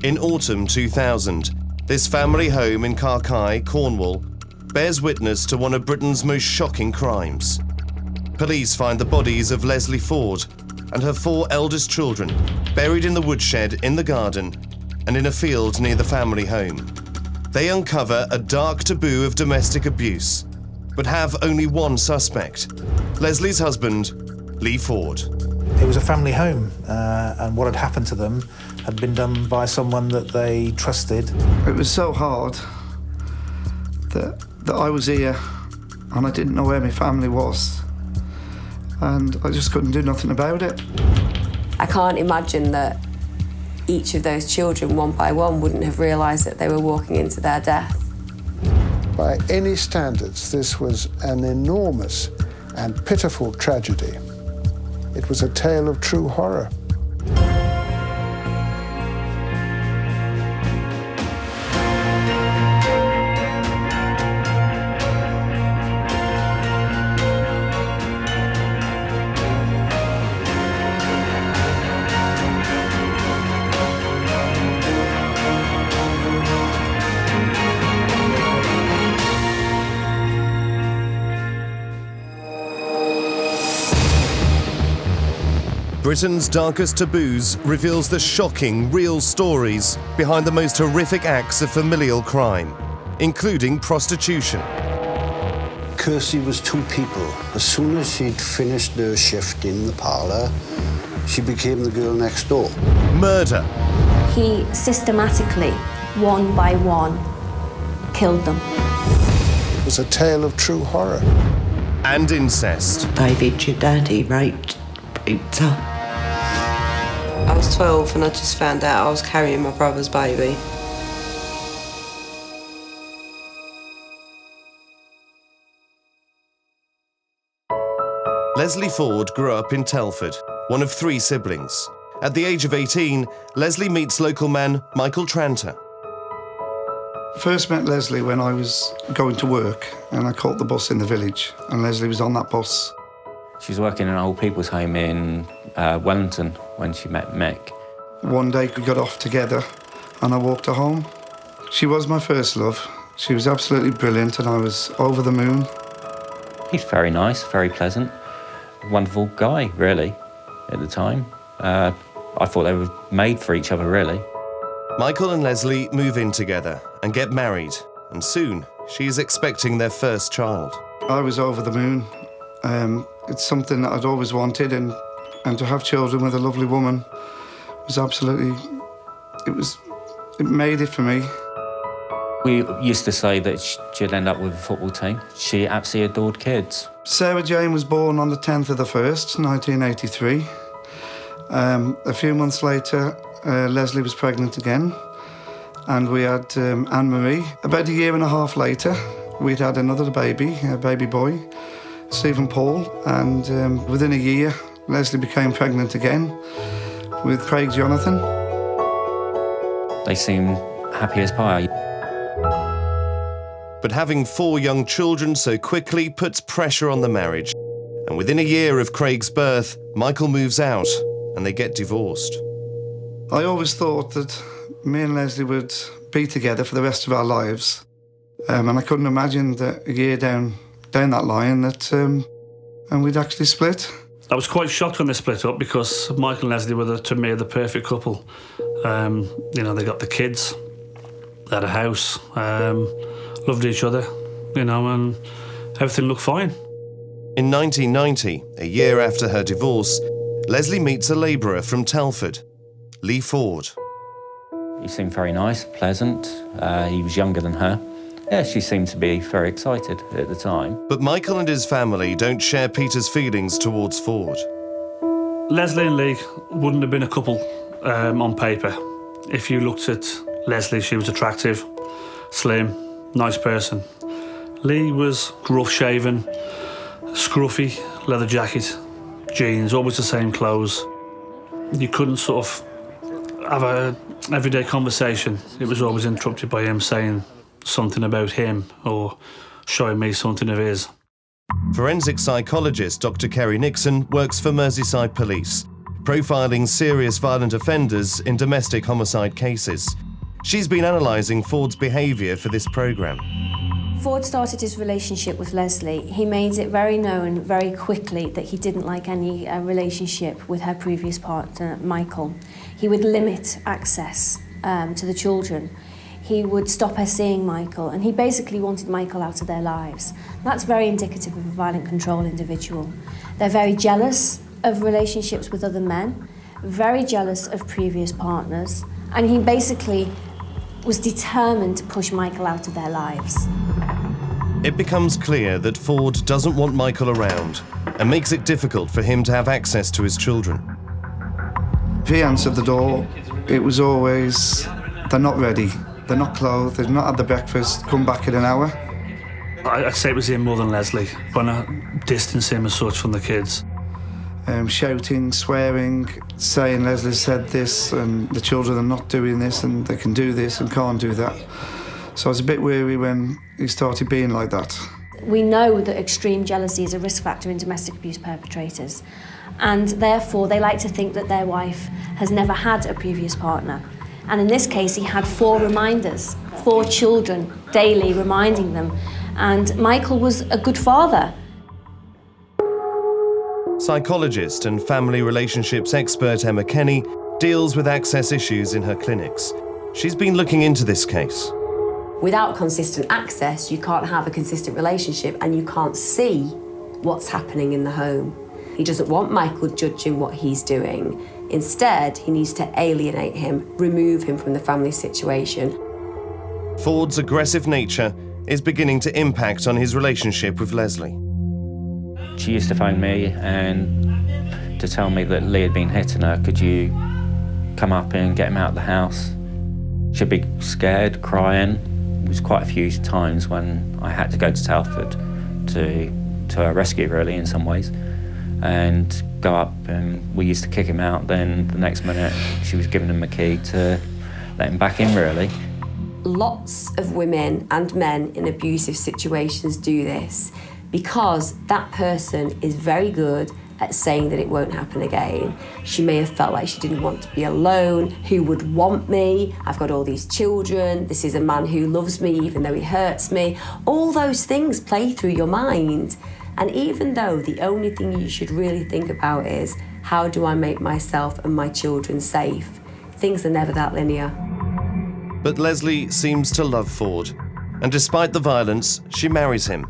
In autumn 2000, this family home in Carcai, Cornwall, bears witness to one of Britain's most shocking crimes. Police find the bodies of Lesley Ford and her 4 eldest children buried in the woodshed in the garden and in a field near the family home. They uncover a dark taboo of domestic abuse, but have only one suspect, Lesley's husband, Lee Ford. It was a family home, and what had happened to them had been done by someone that they trusted. It was so hard that I was here and I didn't know where my family was, and I just couldn't do nothing about it. I can't imagine that each of those children, one by one, wouldn't have realised that they were walking into their death. By any standards, this was an enormous and pitiful tragedy. It was a tale of true horror. Britain's Darkest Taboos reveals the shocking, real stories behind the most horrific acts of familial crime, including prostitution. Kirsty was 2 people. As soon as she'd finished her shift in the parlour, she became the girl next door. Murder. He systematically, one by one, killed them. It was a tale of true horror. And incest. David, your daddy raped her. I was 12 and I just found out I was carrying my brother's baby. Lesley Ford grew up in Telford, one of 3 siblings. At the age of 18, Lesley meets local man Michael Tranter. First met Lesley when I was going to work and I caught the bus in the village and Lesley was on that bus. She was working in an old people's home in Wellington when she met Mick. One day we got off together and I walked her home. She was my first love. She was absolutely brilliant and I was over the moon. He's very nice, very pleasant, wonderful guy, really, at the time. I thought they were made for each other, really. Michael and Lesley move in together and get married, and soon she is expecting their first child. I was over the moon. It's something that I'd always wanted, and to have children with a lovely woman was absolutely, it made it for me. We used to say that she'd end up with a football team. She absolutely adored kids. Sarah Jane was born on the 10th of the 1st, 1983. A few months later, Lesley was pregnant again, and we had Anne-Marie. About a year and a half later, we'd had another baby, a baby boy, Stephen Paul, and within a year, Lesley became pregnant again with Craig Jonathan. They seem happy as pie. But having 4 young children so quickly puts pressure on the marriage. And within a year of Craig's birth, Michael moves out and they get divorced. I always thought that me and Lesley would be together for the rest of our lives. And I couldn't imagine that a year down that line that and we'd actually split. I was quite shocked when they split up because Michael and Lesley were, to me, the perfect couple. They got the kids, they had a house, loved each other, and everything looked fine. In 1990, a year after her divorce, Lesley meets a labourer from Telford, Lee Ford. He seemed very nice, pleasant. He was younger than her. Yeah, she seemed to be very excited at the time. But Michael and his family don't share Peter's feelings towards Ford. Lesley and Lee wouldn't have been a couple on paper. If you looked at Lesley, she was attractive, slim, nice person. Lee was gruff-shaven, scruffy, leather jacket, jeans, always the same clothes. You couldn't sort of have an everyday conversation. It was always interrupted by him saying something about him or showing me something of his. Forensic psychologist Dr. Keri Nixon works for Merseyside Police. profiling serious violent offenders in domestic homicide cases. She's been analysing Ford's behaviour for this programme. Ford started his relationship with Lesley. He made it very known very quickly that he didn't like any relationship with her previous partner, Michael. He would limit access to the children. He would stop her seeing Michael, and he basically wanted Michael out of their lives. That's very indicative of a violent control individual. They're very jealous of relationships with other men, very jealous of previous partners, and he basically was determined to push Michael out of their lives. It becomes clear that Ford doesn't want Michael around and makes it difficult for him to have access to his children. If he answered the door, it was always, they're not ready, they're not clothed, they've not had the breakfast, come back in an hour. I'd say it was him more than Lesley, trying to distance him as such from the kids. Shouting, swearing, saying Lesley said this and the children are not doing this and they can do this and can't do that. So I was a bit weary when he started being like that. We know that extreme jealousy is a risk factor in domestic abuse perpetrators, and therefore they like to think that their wife has never had a previous partner. And in this case, he had 4 reminders, 4 children daily reminding them, and Michael was a good father. Psychologist and family relationships expert Emma Kenny deals with access issues in her clinics. She's been looking into this case. Without consistent access, you can't have a consistent relationship and you can't see what's happening in the home. He doesn't want Michael judging what he's doing. Instead, he needs to alienate him, remove him from the family situation. Ford's aggressive nature is beginning to impact on his relationship with Lesley. She used to phone me and to tell me that Lee had been hitting her. Could you come up and get him out of the house? She'd be scared, crying. There was quite a few times when I had to go to Telford to her rescue, really, in some ways, and go up, and we used to kick him out. Then the next minute, she was giving him a key to let him back in, really. Lots of women and men in abusive situations do this because that person is very good at saying that it won't happen again. She may have felt like she didn't want to be alone. Who would want me? I've got all these children. This is a man who loves me even though he hurts me. All those things play through your mind. And even though the only thing you should really think about is, how do I make myself and my children safe? Things are never that linear. But Lesley seems to love Ford, and despite the violence, she marries him,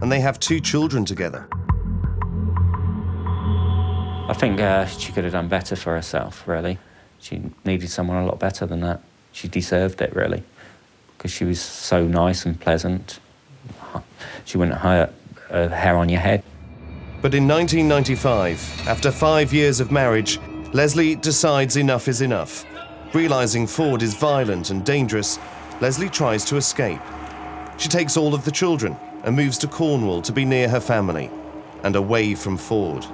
and they have 2 children together. I think she could have done better for herself, really. She needed someone a lot better than that. She deserved it, really, because she was so nice and pleasant. She wouldn't hurt a hair on your head. But in 1995, after 5 years of marriage, Lesley decides enough is enough. Realising Ford is violent and dangerous, Lesley tries to escape. She takes all of the children and moves to Cornwall to be near her family and away from Ford.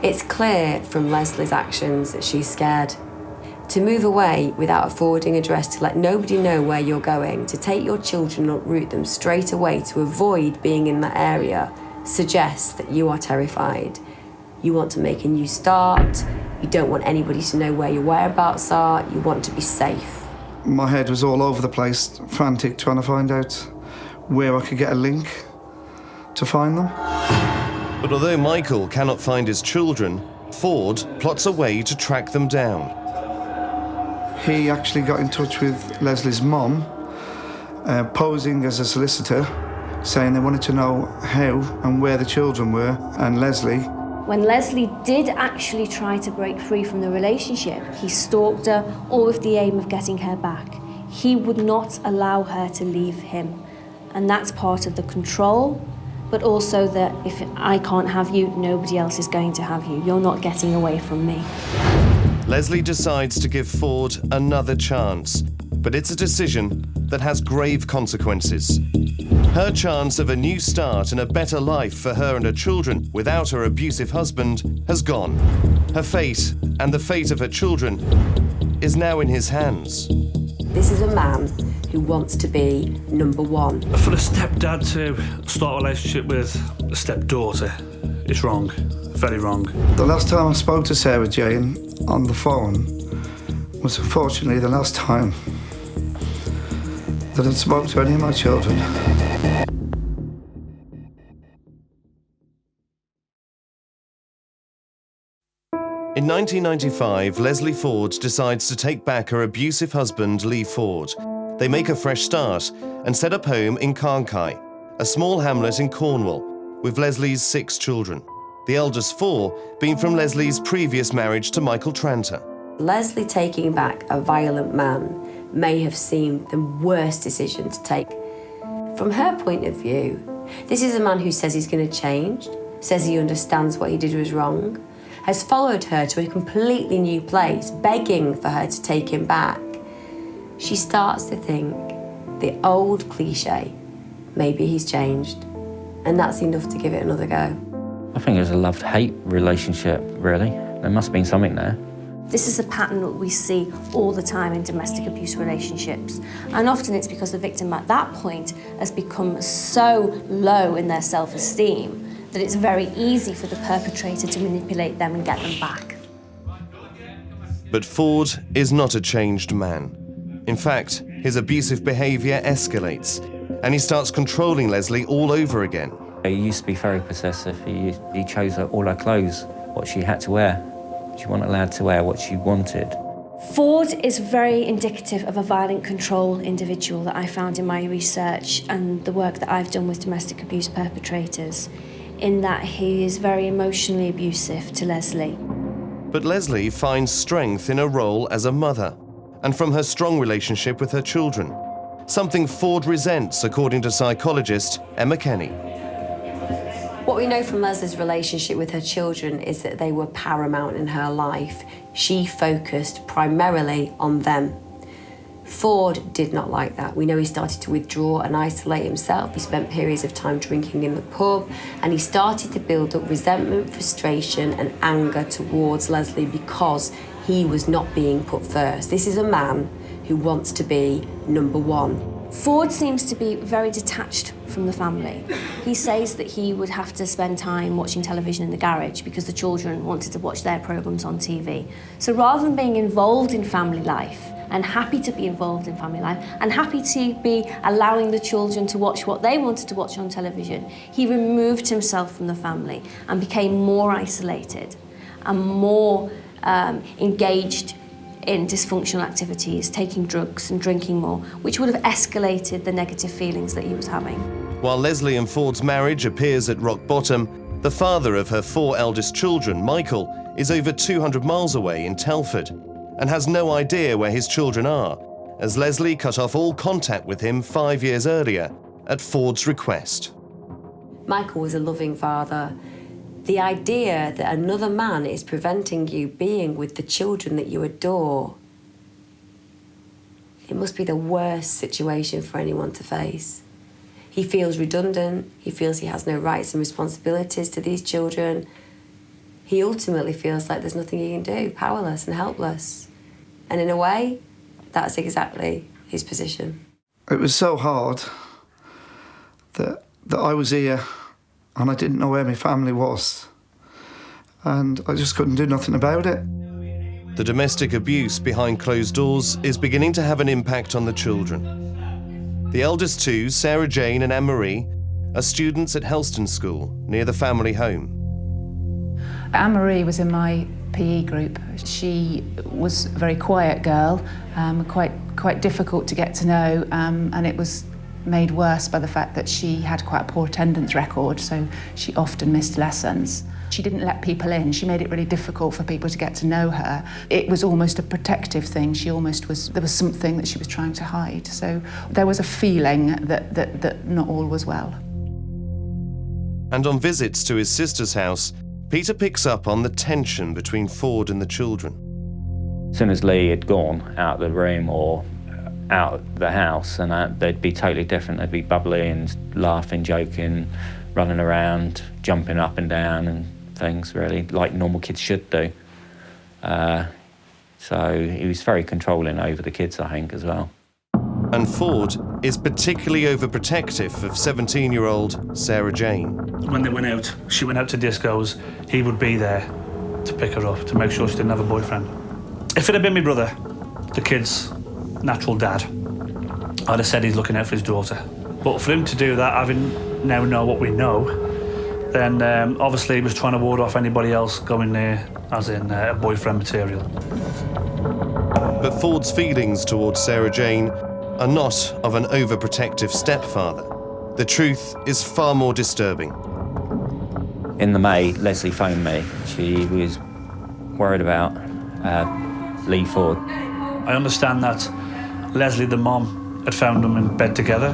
It's clear from Lesley's actions that she's scared. To move away without a forwarding address, to let nobody know where you're going, to take your children and uproot them straight away to avoid being in that area, suggests that you are terrified. You want to make a new start. You don't want anybody to know where your whereabouts are. You want to be safe. My head was all over the place, frantic, trying to find out where I could get a link to find them. But although Michael cannot find his children, Ford plots a way to track them down. He actually got in touch with Lesley's mum, posing as a solicitor, saying they wanted to know how and where the children were, and Lesley. When Lesley did actually try to break free from the relationship, he stalked her, all with the aim of getting her back. He would not allow her to leave him. And that's part of the control, but also that if I can't have you, nobody else is going to have you. You're not getting away from me. Lesley decides to give Ford another chance, but it's a decision that has grave consequences. Her chance of a new start and a better life for her and her children without her abusive husband has gone. Her fate, and the fate of her children, is now in his hands. This is a man who wants to be number one. For a stepdad to start a relationship with a stepdaughter is wrong. very wrong. The last time I spoke to Sarah Jane on the phone was unfortunately the last time that I'd spoke to any of my children. In 1995, Lesley Ford decides to take back her abusive husband, Lee Ford. They make a fresh start and set up home in Carnkai, a small hamlet in Cornwall, with Lesley's 6 children, the eldest 4 being from Lesley's previous marriage to Michael Tranter. Lesley taking back a violent man may have seemed the worst decision to take. From her point of view, this is a man who says he's going to change, says he understands what he did was wrong, has followed her to a completely new place, begging for her to take him back. She starts to think the old cliche, maybe he's changed, and that's enough to give it another go. I think it was a love-hate relationship, really. There must have been something there. This is a pattern that we see all the time in domestic abuse relationships. And often it's because the victim at that point has become so low in their self-esteem that it's very easy for the perpetrator to manipulate them and get them back. But Ford is not a changed man. In fact, his abusive behaviour escalates, and he starts controlling Lesley all over again. He used to be very possessive. He chose all her clothes, what she had to wear. She wasn't allowed to wear what she wanted. Ford is very indicative of a violent control individual that I found in my research and the work that I've done with domestic abuse perpetrators, in that he is very emotionally abusive to Lesley. But Lesley finds strength in her role as a mother and from her strong relationship with her children, something Ford resents, according to psychologist Emma Keri. What we know from Lesley's relationship with her children is that they were paramount in her life. She focused primarily on them. Ford did not like that. We know he started to withdraw and isolate himself. He spent periods of time drinking in the pub, and he started to build up resentment, frustration and anger towards Lesley because he was not being put first. This is a man who wants to be number one. Ford seems to be very detached from the family. He says that he would have to spend time watching television in the garage because the children wanted to watch their programmes on TV. So rather than being involved in family life and happy to be involved in family life and happy to be allowing the children to watch what they wanted to watch on television, he removed himself from the family and became more isolated and more engaged in dysfunctional activities, taking drugs and drinking more, which would have escalated the negative feelings that he was having. While Lesley and Ford's marriage appears at rock bottom, the father of her 4 eldest children, Michael, is over 200 miles away in Telford and has no idea where his children are, as Lesley cut off all contact with him 5 years earlier at Ford's request. Michael was a loving father. The idea that another man is preventing you being with the children that you adore, it must be the worst situation for anyone to face. He feels redundant, he feels he has no rights and responsibilities to these children. He ultimately feels like there's nothing he can do, powerless and helpless. And in a way, that's exactly his position. It was so hard that I was here and I didn't know where my family was. And I just couldn't do nothing about it. The domestic abuse behind closed doors is beginning to have an impact on the children. The eldest 2, Sarah Jane and Anne-Marie, are students at Helston School, near the family home. Anne-Marie was in my PE group. She was a very quiet girl, quite difficult to get to know, and it was made worse by the fact that she had quite a poor attendance record, so she often missed lessons. She didn't let people in. She made it really difficult for people to get to know her. It was almost a protective thing. There was something that she was trying to hide. So there was a feeling that not all was well. And on visits to his sister's house, Peter picks up on the tension between Ford and the children. As soon as Lee had gone out of the room or out the house, and they'd be totally different. They'd be bubbly and laughing, joking, running around, jumping up and down and things, really, like normal kids should do. So he was very controlling over the kids, I think, as well. And Ford is particularly overprotective of 17-year-old Sarah Jane. When they went out, she went out to discos, he would be there to pick her up, to make sure she didn't have a boyfriend. If it had been my brother, the kid's natural dad, I'd have said he's looking out for his daughter. But for him to do that, having now know what we know, then obviously he was trying to ward off anybody else going there, as in boyfriend material. But Ford's feelings towards Sarah Jane are not of an overprotective stepfather. The truth is far more disturbing. In the May, Lesley phoned me. She was worried about Leigh Ford. I understand that Lesley, the mom, had found them in bed together.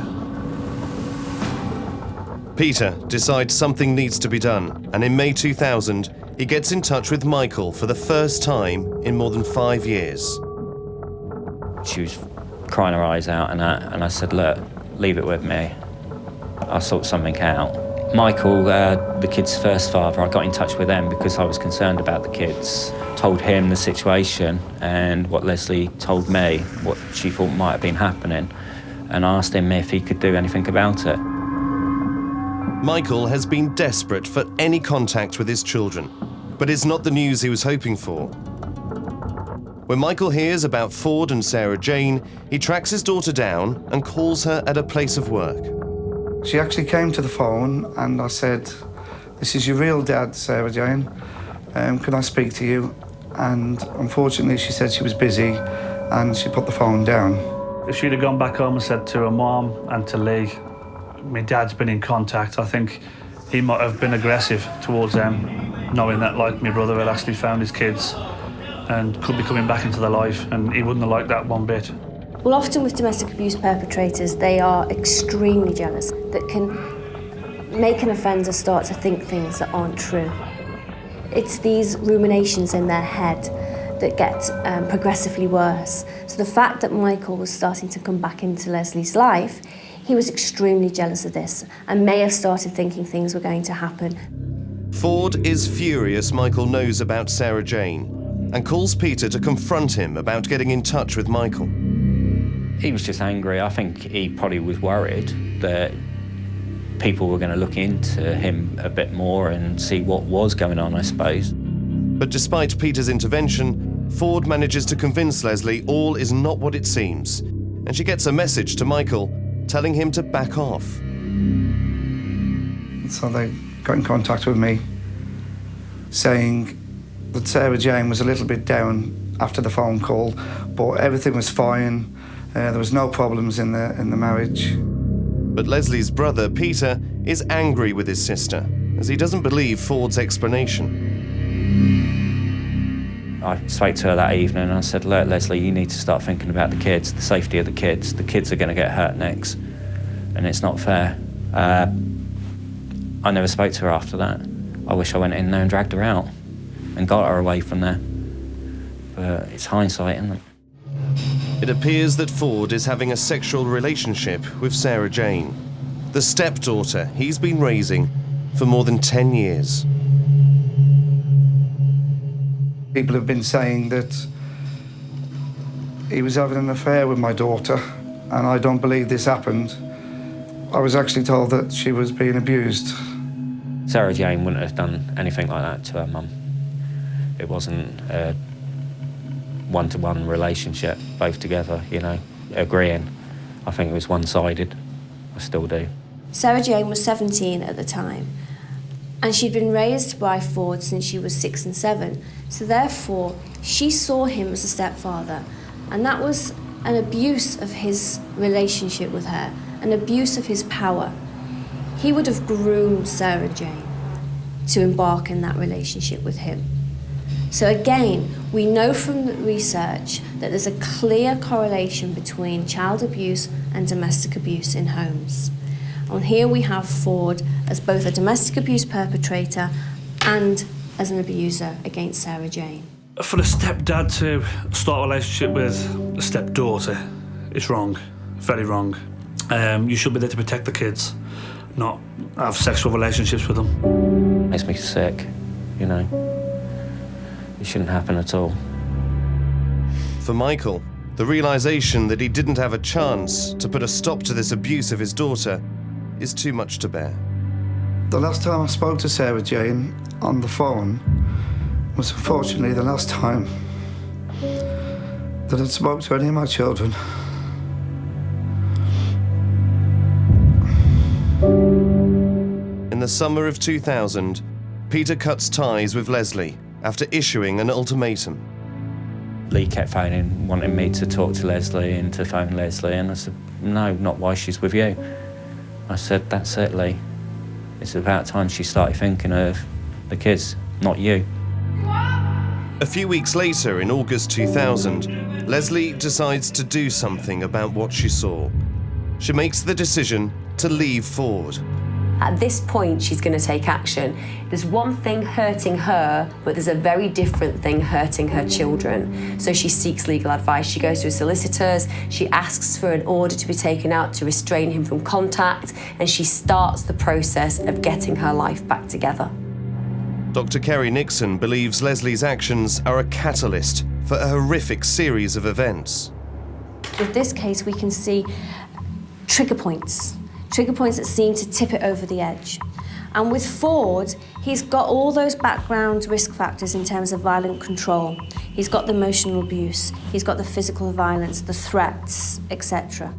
Peter decides something needs to be done, and in May 2000, he gets in touch with Michael for the first time in more than 5 years. She was crying her eyes out, and I said, look, leave it with me. I'll sort something out. Michael, the kid's first father, I got in touch with him because I was concerned about the kids. Told him the situation and what Lesley told me, what she thought might have been happening, and asked him if he could do anything about it. Michael has been desperate for any contact with his children, but it's not the news he was hoping for. When Michael hears about Ford and Sarah Jane, he tracks his daughter down and calls her at a place of work. She actually came to the phone and I said, "This is your real dad, Sarah Jane. Can I speak to you?" And unfortunately she said she was busy and she put the phone down. If she'd have gone back home and said to her mom and to Leigh, my dad's been in contact, I think he might have been aggressive towards them, knowing that, like, my brother had actually found his kids and could be coming back into their life, and he wouldn't have liked that one bit. Well, often with domestic abuse perpetrators, they are extremely jealous, that can make an offender start to think things that aren't true. It's these ruminations in their head that get progressively worse. So the fact that Michael was starting to come back into Lesley's life, he was extremely jealous of this and may have started thinking things were going to happen. Ford is furious Michael knows about Sarah Jane and calls Peter to confront him about getting in touch with Michael. He was just angry. I think he probably was worried that people were going to look into him a bit more and see what was going on, I suppose. But despite Peter's intervention, Ford manages to convince Lesley all is not what it seems, and she gets a message to Michael telling him to back off. So they got in contact with me saying that Sarah Jane was a little bit down after the phone call, but everything was fine. There was no problems in the marriage. But Lesley's brother, Peter, is angry with his sister, as he doesn't believe Ford's explanation. I spoke to her that evening and I said, look, Lesley, you need to start thinking about the kids, the safety of the kids. The kids are going to get hurt next, and it's not fair. I never spoke to her after that. I wish I went in there and dragged her out and got her away from there. But it's hindsight, isn't it? It appears that Ford is having a sexual relationship with Sarah Jane, the stepdaughter he's been raising for more than 10 years. People have been saying that he was having an affair with my daughter, and I don't believe this happened. I was actually told that she was being abused. Sarah Jane wouldn't have done anything like that to her mum. It wasn't a one-to-one relationship, both together, you know, agreeing. I think it was one-sided. I still do. Sarah Jane was 17 at the time, and she'd been raised by Ford since she was 6 and 7. So therefore, she saw him as a stepfather, and that was an abuse of his relationship with her, an abuse of his power. He would have groomed Sarah Jane to embark in that relationship with him. So again, we know from the research that there's a clear correlation between child abuse and domestic abuse in homes. And here we have Ford as both a domestic abuse perpetrator and as an abuser against Sarah Jane. For a stepdad to start a relationship with a stepdaughter is wrong, very wrong. You should be there to protect the kids, not have sexual relationships with them. Makes me sick, you know. It shouldn't happen at all. For Michael, The realisation that he didn't have a chance to put a stop to this abuse of his daughter is too much to bear. The last time I spoke to Sarah Jane on the phone was unfortunately the last time that I'd spoke to any of my children. In the summer of 2000, Peter cuts ties with Lesley after issuing an ultimatum. Lee kept phoning, wanting me to talk to Lesley and to phone Lesley, and I said, no, not while she's with you. I said, that's it, Lee. It's about time she started thinking of the kids, not you. A few weeks later, in August 2000, Lesley decides to do something about what she saw. She makes the decision to leave Ford. At this point, she's going to take action. There's one thing hurting her, but there's a very different thing hurting her children. So she seeks legal advice. She goes to her solicitors, she asks for an order to be taken out to restrain him from contact, and she starts the process of getting her life back together. Dr. Keri Nixon believes Lesley's actions are a catalyst for a horrific series of events. With this case, we can see trigger points that seem to tip it over the edge. And with Ford, he's got all those background risk factors in terms of violent control. He's got the emotional abuse, he's got the physical violence, the threats, etc.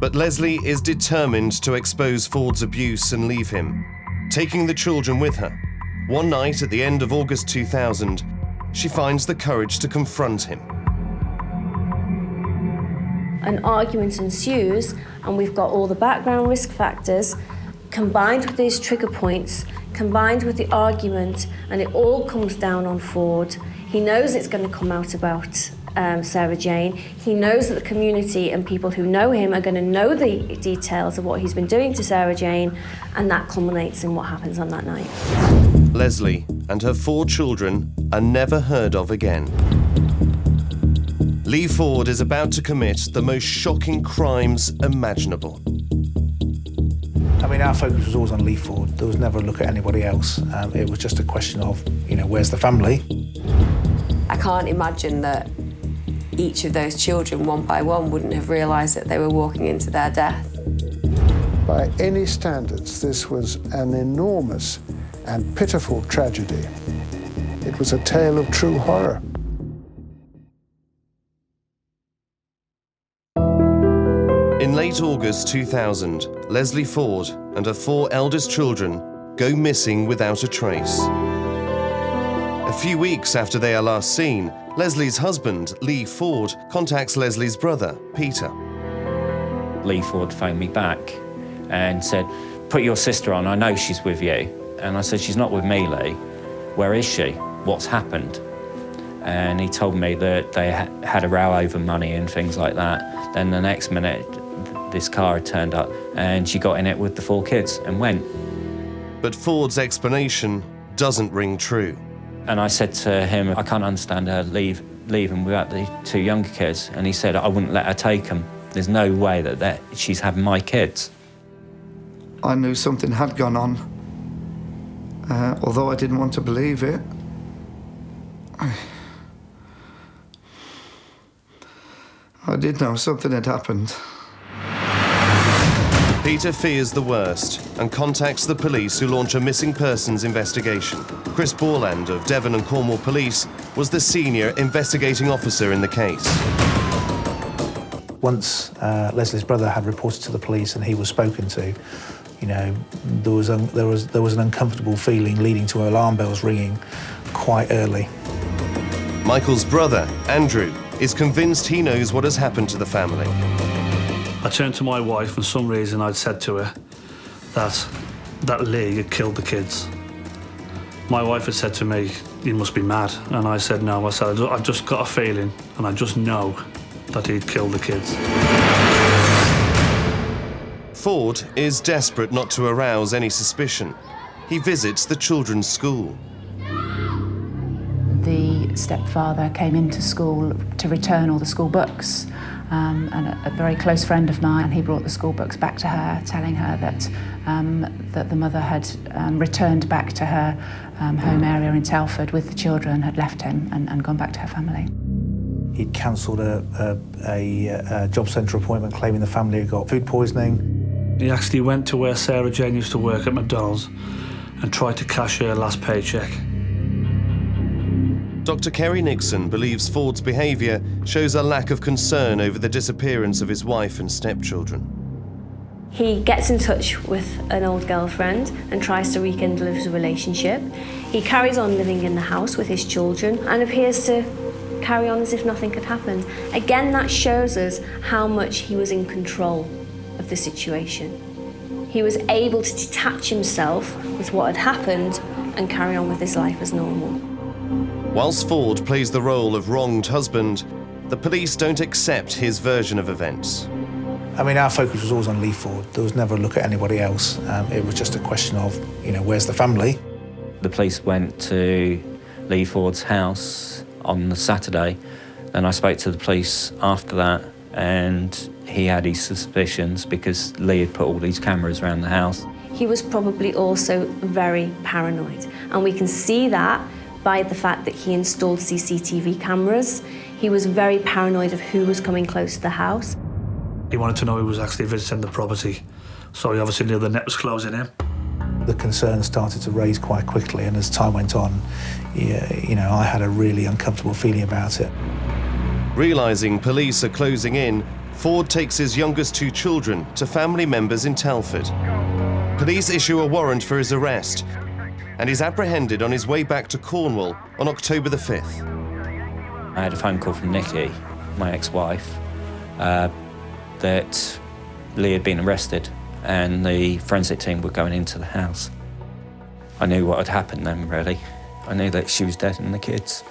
But Lesley is determined to expose Ford's abuse and leave him, taking the children with her. One night at the end of August 2000, she finds the courage to confront him. An argument ensues, and we've got all the background risk factors combined with these trigger points, combined with the argument, and it all comes down on Ford. He knows it's going to come out about Sarah Jane. He knows that the community and people who know him are going to know the details of what he's been doing to Sarah Jane, and that culminates in what happens on that night. Lesley and her 4 children are never heard of again. Lee Ford is about to commit the most shocking crimes imaginable. I mean, our focus was always on Lee Ford. There was never a look at anybody else. It was just a question of, where's the family? I can't imagine that each of those children, one by one, wouldn't have realised that they were walking into their death. By any standards, this was an enormous and pitiful tragedy. It was a tale of true horror. In late August 2000, Lesley Ford and her 4 eldest children go missing without a trace. A few weeks after they are last seen, Lesley's husband, Lee Ford, contacts Lesley's brother, Peter. Lee Ford phoned me back and said, put your sister on, I know she's with you. And I said, she's not with me, Lee. Where is she? What's happened? And he told me that they had a row over money and things like that. Then the next minute, this car had turned up and she got in it with the 4 kids and went. But Ford's explanation doesn't ring true. And I said to him, I can't understand her leaving without the 2 younger kids. And he said, I wouldn't let her take them. There's no way that she's having my kids. I knew something had gone on, although I didn't want to believe it. I did know something had happened. Peter fears the worst and contacts the police, who launch a missing persons investigation. Chris Borland of Devon and Cornwall Police was the senior investigating officer in the case. Once Lesley's brother had reported to the police and he was spoken to, there was an uncomfortable feeling leading to alarm bells ringing quite early. Michael's brother, Andrew, is convinced he knows what has happened to the family. I turned to my wife, and for some reason I'd said to her that Lee had killed the kids. My wife had said to me, you must be mad. And I said, no. I said, I've just got a feeling, and I just know that he'd killed the kids. Ford is desperate not to arouse any suspicion. He visits the children's school. The stepfather came into school to return all the school books. And a very close friend of mine, he brought the school books back to her, telling her that the mother had returned back to her home area in Telford with the children, had left him and gone back to her family. He'd cancelled a job centre appointment claiming the family had got food poisoning. He actually went to where Sarah Jane used to work at McDonald's and tried to cash her last paycheck. Dr. Keri Nixon believes Ford's behaviour shows a lack of concern over the disappearance of his wife and stepchildren. He gets in touch with an old girlfriend and tries to rekindle his relationship. He carries on living in the house with his children and appears to carry on as if nothing had happened. Again, that shows us how much he was in control of the situation. He was able to detach himself with what had happened and carry on with his life as normal. Whilst Ford plays the role of wronged husband, the police don't accept his version of events. I mean, our focus was always on Leigh Ford. There was never a look at anybody else. It was just a question of, where's the family? The police went to Leigh Ford's house on the Saturday, and I spoke to the police after that, and he had his suspicions because Leigh had put all these cameras around the house. He was probably also very paranoid, and we can see that by the fact that he installed CCTV cameras. He was very paranoid of who was coming close to the house. He wanted to know who was actually visiting the property, so he obviously knew the net was closing in. The concerns started to raise quite quickly, and as time went on, I had a really uncomfortable feeling about it. Realising police are closing in, Ford takes his youngest two children to family members in Telford. Police issue a warrant for his arrest, and he's apprehended on his way back to Cornwall on October the 5th. I had a phone call from Nikki, my ex-wife, that Leigh had been arrested and the forensic team were going into the house. I knew what had happened then, really. I knew that she was dead and the kids.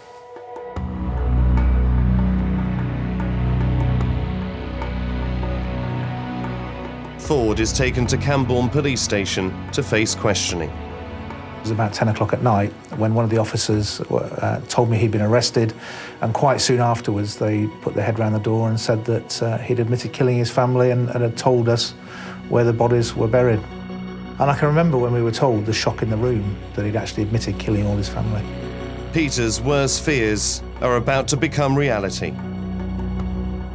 Ford is taken to Cambourne police station to face questioning. It was about 10 o'clock at night when one of the officers told me he'd been arrested, and quite soon afterwards they put their head round the door and said that he'd admitted killing his family and had told us where the bodies were buried. And I can remember when we were told the shock in the room that he'd actually admitted killing all his family. Peter's worst fears are about to become reality.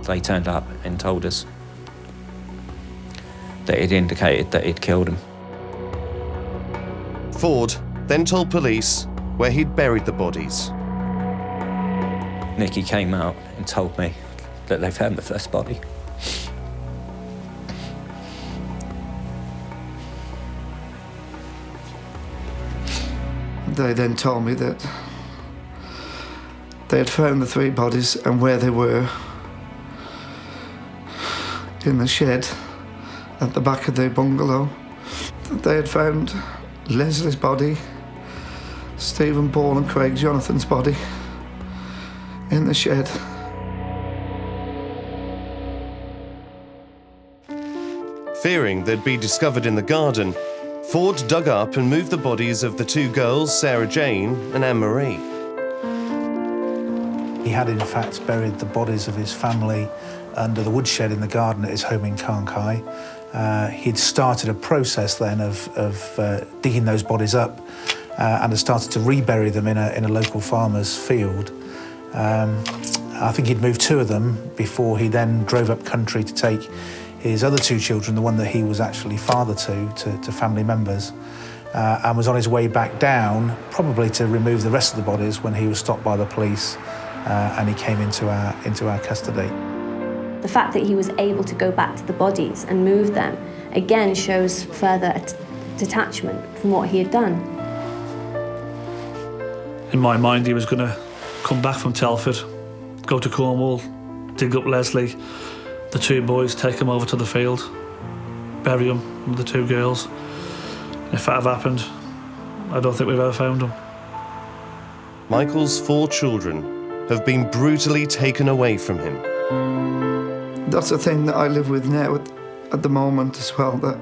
They turned up and told us that he'd indicated that he'd killed him. Ford then told police where he'd buried the bodies. Nikki came out and told me that they found the first body. They then told me that they had found the three bodies and where they were in the shed at the back of the bungalow. They had found Lesley's body, Stephen, Paul and Craig Jonathan's body in the shed. Fearing they'd be discovered in the garden, Ford dug up and moved the bodies of the two girls, Sarah Jane and Anne-Marie. He had in fact buried the bodies of his family under the woodshed in the garden at his home in Carnkai. He'd started a process then of digging those bodies up and had started to rebury them in a local farmer's field. I think he'd moved two of them before he then drove up country to take his other two children, the one that he was actually father to family members, and was on his way back down, probably to remove the rest of the bodies, when he was stopped by the police and he came into our custody. The fact that he was able to go back to the bodies and move them, again, shows further detachment from what he had done. In my mind, he was going to come back from Telford, go to Cornwall, dig up Lesley, the two boys, take them over to the field, bury them with the two girls. If that had happened, I don't think we've ever found them. Michael's 4 children have been brutally taken away from him. That's the thing that I live with now at the moment as well, that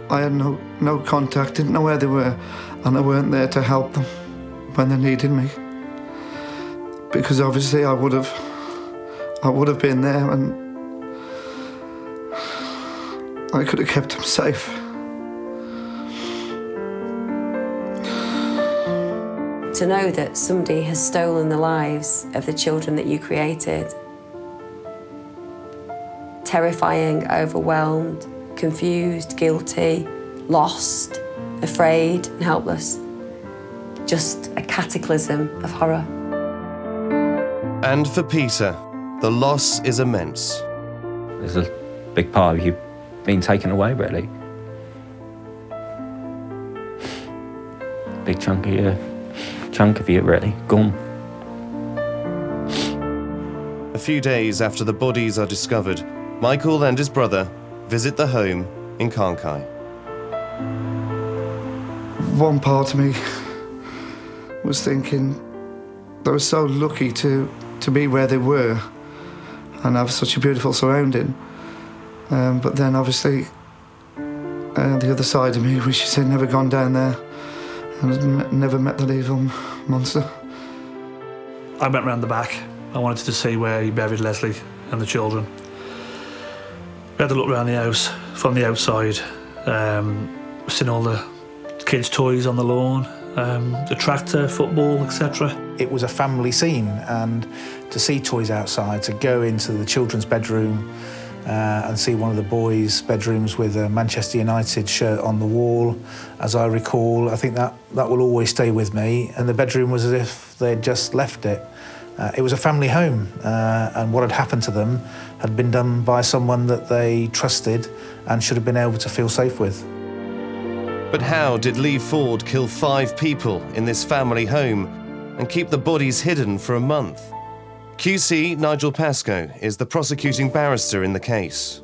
I had no contact, didn't know where they were, and I weren't there to help them when they needed me. Because obviously I would have been there and I could have kept them safe. to know that somebody has stolen the lives of the children that you created. Terrifying, overwhelmed, confused, guilty, lost, afraid and helpless. Just a cataclysm of horror. And for Peter, the loss is immense. There's a big part of you being taken away, really. Big chunk of you, really, gone. A few days after the bodies are discovered, Michael and his brother visit the home in Carnkey. One part of me was thinking they were so lucky to be where they were and have such a beautiful surrounding. But then obviously the other side of me wishes they'd never gone down there and never met the evil monster. I went round the back. I wanted to see where he buried Lesley and the children. We had a look around the house from the outside, seen all the kids' toys on the lawn, the tractor, football, etc. It was a family scene, and to see toys outside, to go into the children's bedroom and see one of the boys' bedrooms with a Manchester United shirt on the wall, as I recall, I think that will always stay with me. And the bedroom was as if they'd just left it. It was a family home, and what had happened to them had been done by someone that they trusted and should have been able to feel safe with. But how did Leigh Ford kill 5 people in this family home and keep the bodies hidden for a month? QC Nigel Pascoe is the prosecuting barrister in the case.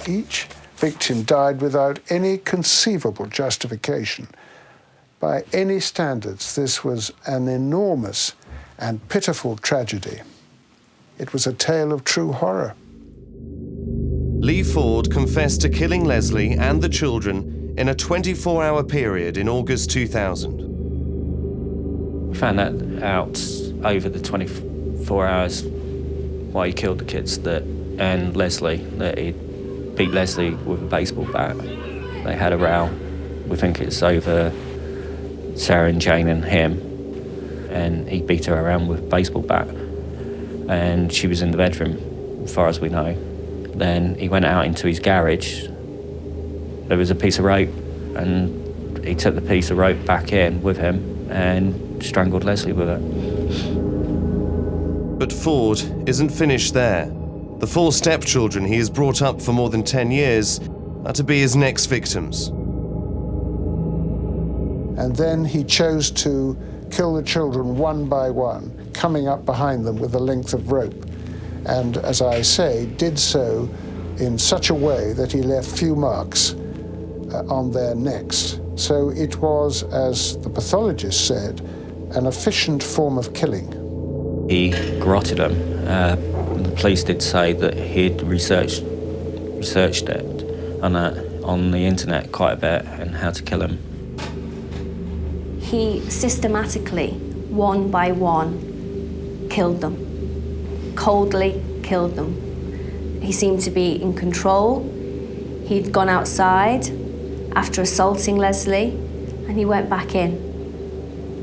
Each victim died without any conceivable justification. By any standards, this was an enormous and pitiful tragedy. It was a tale of true horror. Leigh Ford confessed to killing Lesley and the children in a 24-hour period in August 2000. We found that out over the 24 hours why he killed the kids and Lesley, that he beat Lesley with a baseball bat. They had a row. We think it's over Sarah and Jane and him, and he beat her around with a baseball bat. And she was in the bedroom, as far as we know. Then he went out into his garage. There was a piece of rope, and he took the piece of rope back in with him and strangled Lesley with it. But Ford isn't finished there. The 4 stepchildren he has brought up for more than 10 years are to be his next victims. And then he chose to kill the children one by one, coming up behind them with a length of rope. And as I say, did so in such a way that he left few marks on their necks. So it was, as the pathologist said, an efficient form of killing. He garroted them. The police did say that he'd researched it on the internet quite a bit and how to kill him. He systematically, one by one, killed them. Coldly killed them. He seemed to be in control. He'd gone outside after assaulting Lesley, and he went back in.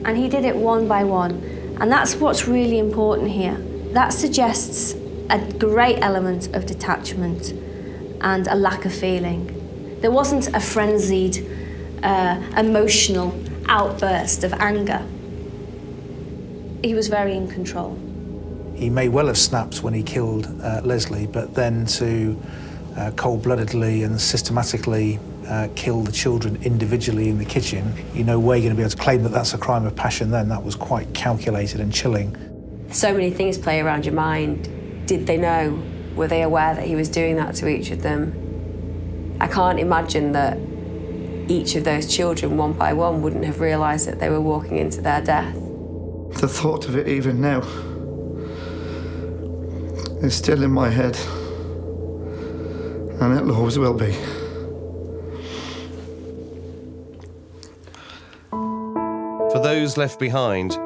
And he did it one by one. And that's what's really important here. That suggests a great element of detachment and a lack of feeling. There wasn't a frenzied, emotional outburst of anger. He was very in control. He may well have snapped when he killed Lesley, but then to cold-bloodedly and systematically kill the children individually in the kitchen, you know where you're going to be able to claim that that's a crime of passion then. That was quite calculated and chilling. So many things play around your mind. Did they know? Were they aware that he was doing that to each of them? I can't imagine that each of those children, one by one, wouldn't have realised that they were walking into their death. The thought of it even now is still in my head, and it always will be. For those left behind,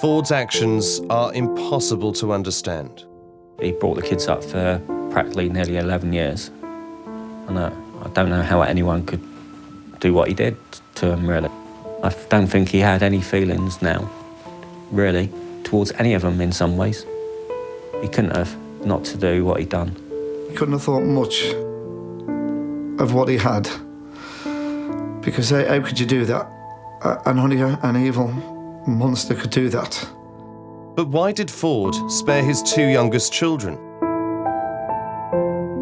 Ford's actions are impossible to understand. He brought the kids up for practically nearly 11 years. And I don't know how anyone could do what he did to them, really. I don't think he had any feelings now, really, towards any of them in some ways. He couldn't have not to do what he'd done. He couldn't have thought much of what he had, because how could you do that? And only an evil monster could do that. But why did Ford spare his two youngest children?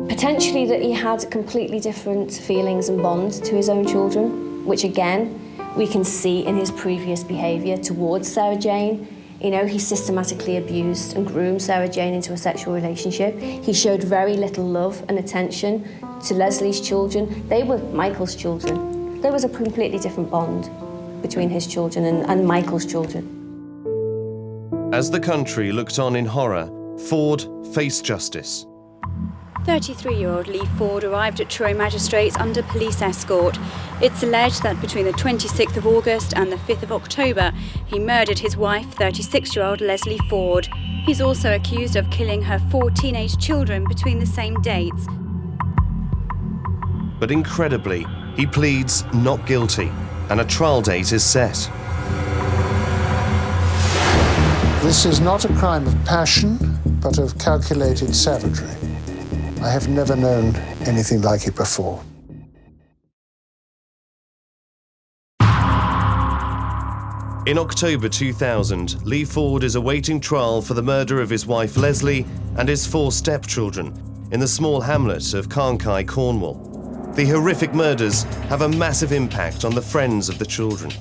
Potentially that he had completely different feelings and bonds to his own children, which again, we can see in his previous behaviour towards Sarah Jane. You know, he systematically abused and groomed Sarah Jane into a sexual relationship. He showed very little love and attention to Lesley's children. They were Michael's children. There was a completely different bond between his children and Michael's children. As the country looked on in horror, Ford faced justice. 33-year-old Lee Ford arrived at Truro Magistrates under police escort. It's alleged that between the 26th of August and the 5th of October, he murdered his wife, 36-year-old Lesley Ford. He's also accused of killing her 4 teenage children between the same dates. But incredibly, he pleads not guilty, and a trial date is set. This is not a crime of passion, but of calculated savagery. I have never known anything like it before. In October 2000, Lee Ford is awaiting trial for the murder of his wife Lesley and his 4 stepchildren in the small hamlet of Carnkye, Cornwall. The horrific murders have a massive impact on the friends of the children.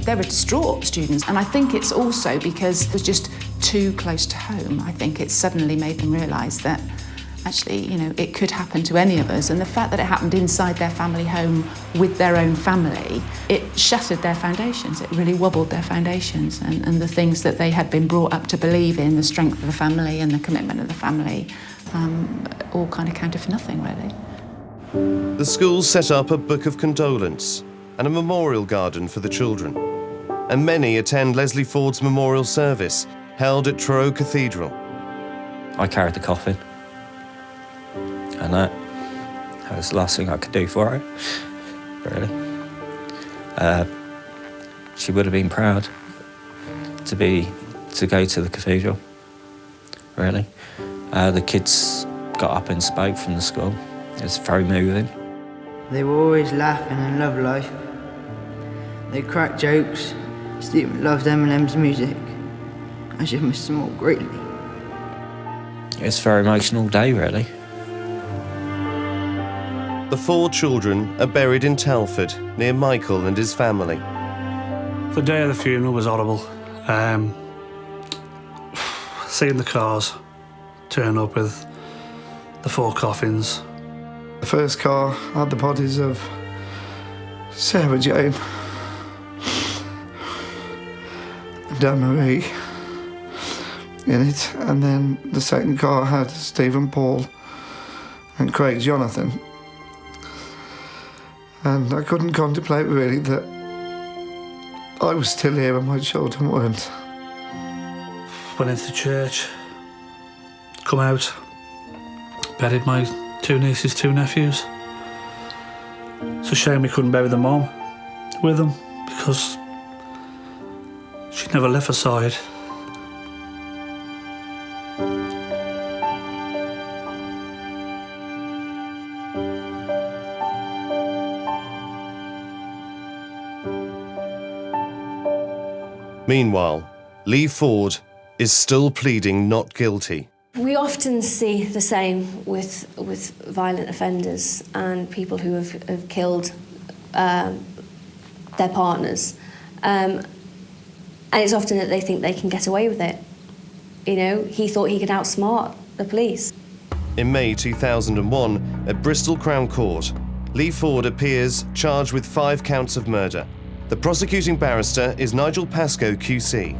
They were distraught, students, and I think it's also because it was just too close to home. I think it suddenly made them realise that actually, you know, it could happen to any of us, and the fact that it happened inside their family home with their own family, it shattered their foundations. It really wobbled their foundations, and the things that they had been brought up to believe in, the strength of the family and the commitment of the family, all kind of counted for nothing, really. The school set up a book of condolence and a memorial garden for the children, and many attend Lesley Ford's memorial service held at Truro Cathedral. I carried the coffin, and that was the last thing I could do for her, really. She would have been proud to go to the cathedral, really. The kids got up and spoke from the school. It was very moving. They were always laughing and loved life. They cracked jokes. Stephen loved Eminem's music. I should miss them all greatly. It's a very emotional day, really. The 4 children are buried in Telford, near Michael and his family. The day of the funeral was horrible. Seeing the cars turn up with the 4 coffins. The first car had the bodies of Sarah Jane and Anne-Marie in it, and then the second car had Stephen Paul and Craig Jonathan. And I couldn't contemplate really that I was still here and my children weren't. Went into the church, come out, buried my 2 nieces, 2 nephews. It's a shame we couldn't bury the mum with them, because she never left her side. Meanwhile, Lee Ford is still pleading not guilty. We often see the same with violent offenders and people who have killed their partners. And it's often that they think they can get away with it. You know, he thought he could outsmart the police. In May 2001, at Bristol Crown Court, Lee Ford appears charged with 5 counts of murder. The prosecuting barrister is Nigel Pascoe QC.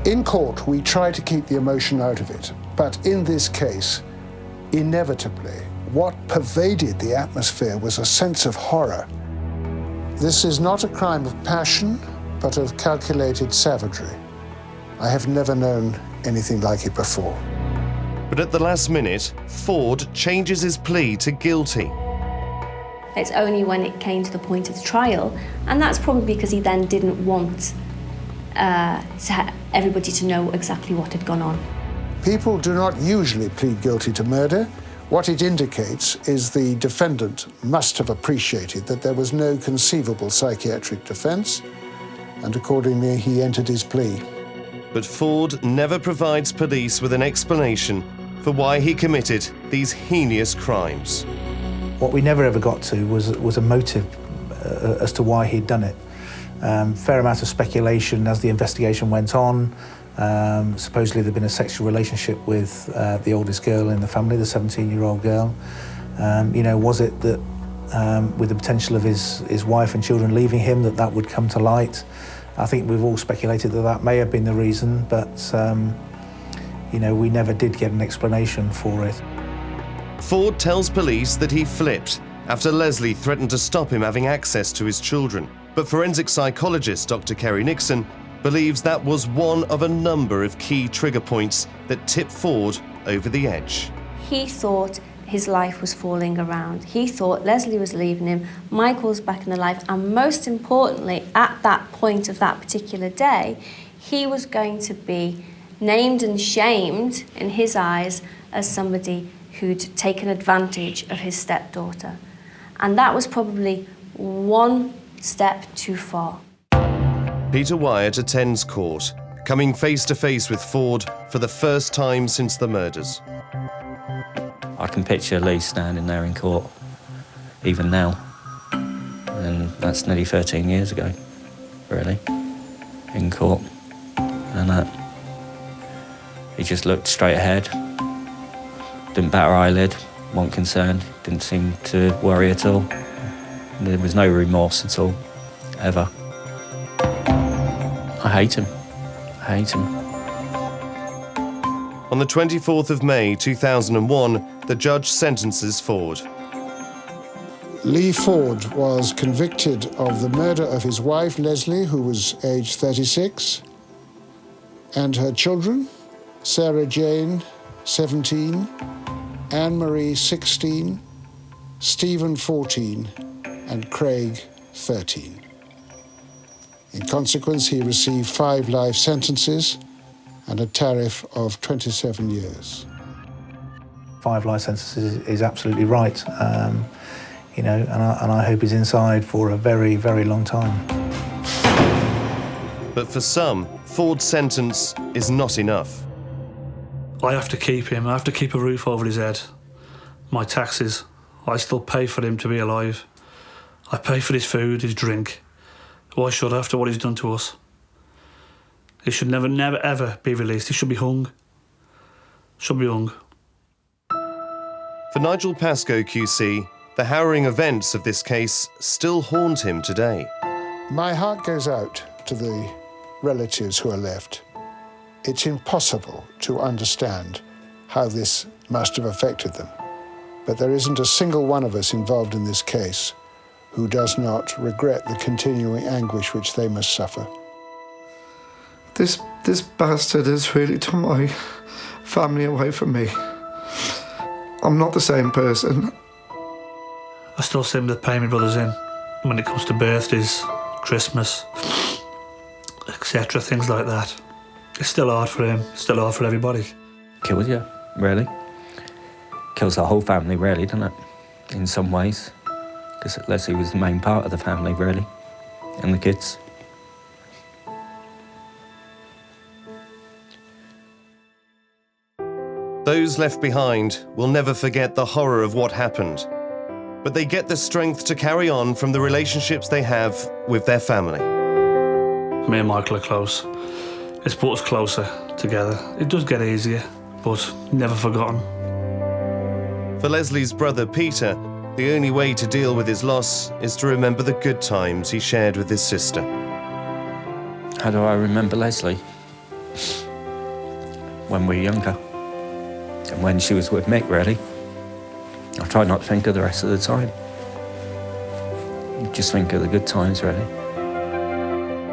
In court, we try to keep the emotion out of it, but in this case, inevitably, what pervaded the atmosphere was a sense of horror. This is not a crime of passion, but of calculated savagery. I have never known anything like it before. But at the last minute, Ford changes his plea to guilty. It's only when it came to the point of the trial, and that's probably because he then didn't want everybody to know exactly what had gone on. People do not usually plead guilty to murder. What it indicates is the defendant must have appreciated that there was no conceivable psychiatric defence, and accordingly he entered his plea. But Ford never provides police with an explanation for why he committed these heinous crimes. What we never ever got to was a motive as to why he'd done it. Fair amount of speculation as the investigation went on. Supposedly there'd been a sexual relationship with the oldest girl in the family, the 17-year-old girl. Was it that with the potential of his wife and children leaving him, that would come to light? I think we've all speculated that may have been the reason, but we never did get an explanation for it. Ford tells police that he flipped after Lesley threatened to stop him having access to his children. But forensic psychologist Dr. Keri Nixon believes that was one of a number of key trigger points that tipped Ford over the edge. He thought his life was falling around. He thought Lesley was leaving him, Michael was back in the life, and most importantly, at that point of that particular day, he was going to be named and shamed in his eyes as somebody who'd taken advantage of his stepdaughter. And that was probably one step too far. Peter Wyatt attends court, coming face to face with Ford for the first time since the murders. I can picture Lee standing there in court, even now. And that's nearly 13 years ago, really, in court. And he just looked straight ahead, didn't bat an eyelid, wasn't concerned, didn't seem to worry at all. There was no remorse at all, ever. I hate him. I hate him. On the 24th of May 2001, the judge sentences Ford. Lee Ford was convicted of the murder of his wife, Lesley, who was aged 36, and her children, Sarah Jane, 17, Anne-Marie, 16, Stephen, 14, and Craig, 13. In consequence, he received 5 life sentences and a tariff of 27 years. 5 life sentences is absolutely right, and I hope he's inside for a very, very long time. But for some, Ford's sentence is not enough. I have to keep him. I have to keep a roof over his head. My taxes, I still pay for him to be alive. I pay for his food, his drink. Why should I, after what he's done to us? He should never, ever be released. He should be hung. Should be hung. For Nigel Pascoe QC, the harrowing events of this case still haunt him today. My heart goes out to the relatives who are left. It's impossible to understand how this must have affected them. But there isn't a single one of us involved in this case who does not regret the continuing anguish which they must suffer. This bastard has really torn my family away from me. I'm not the same person. I still seem to pay my brothers in when it comes to birthdays, Christmas, etc., things like that. It's still hard for him, still hard for everybody. Kills you, really. Kills the whole family, really, doesn't it? In some ways. Because Lesley was the main part of the family, really, and the kids. Those left behind will never forget the horror of what happened, but they get the strength to carry on from the relationships they have with their family. Me and Michael are close. It's brought us closer together. It does get easier, but never forgotten. For Lesley's brother Peter, the only way to deal with his loss is to remember the good times he shared with his sister. How do I remember Lesley? When we were younger. And when she was with Mick, really. I try not to think of the rest of the time. Just think of the good times, really.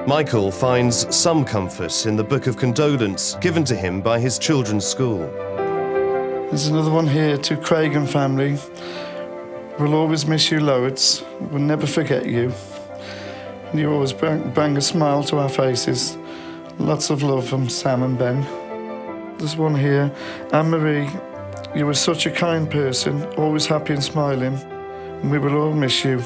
Michael finds some comfort in the book of condolence given to him by his children's school. There's another one here to Craig and family. We'll always miss you loads. We'll never forget you. And you always bring a smile to our faces. Lots of love from Sam and Ben. There's one here. Anne-Marie, you were such a kind person, always happy and smiling. And we will all miss you.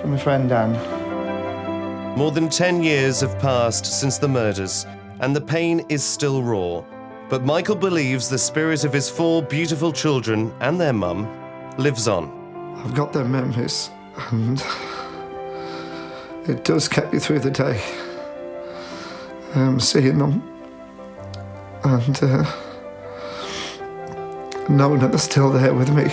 From my friend Anne. More than 10 years have passed since the murders, and the pain is still raw. But Michael believes the spirit of his 4 beautiful children and their mum lives on. I've got their memories, and it does get me through the day. Seeing them and knowing that they're still there with me.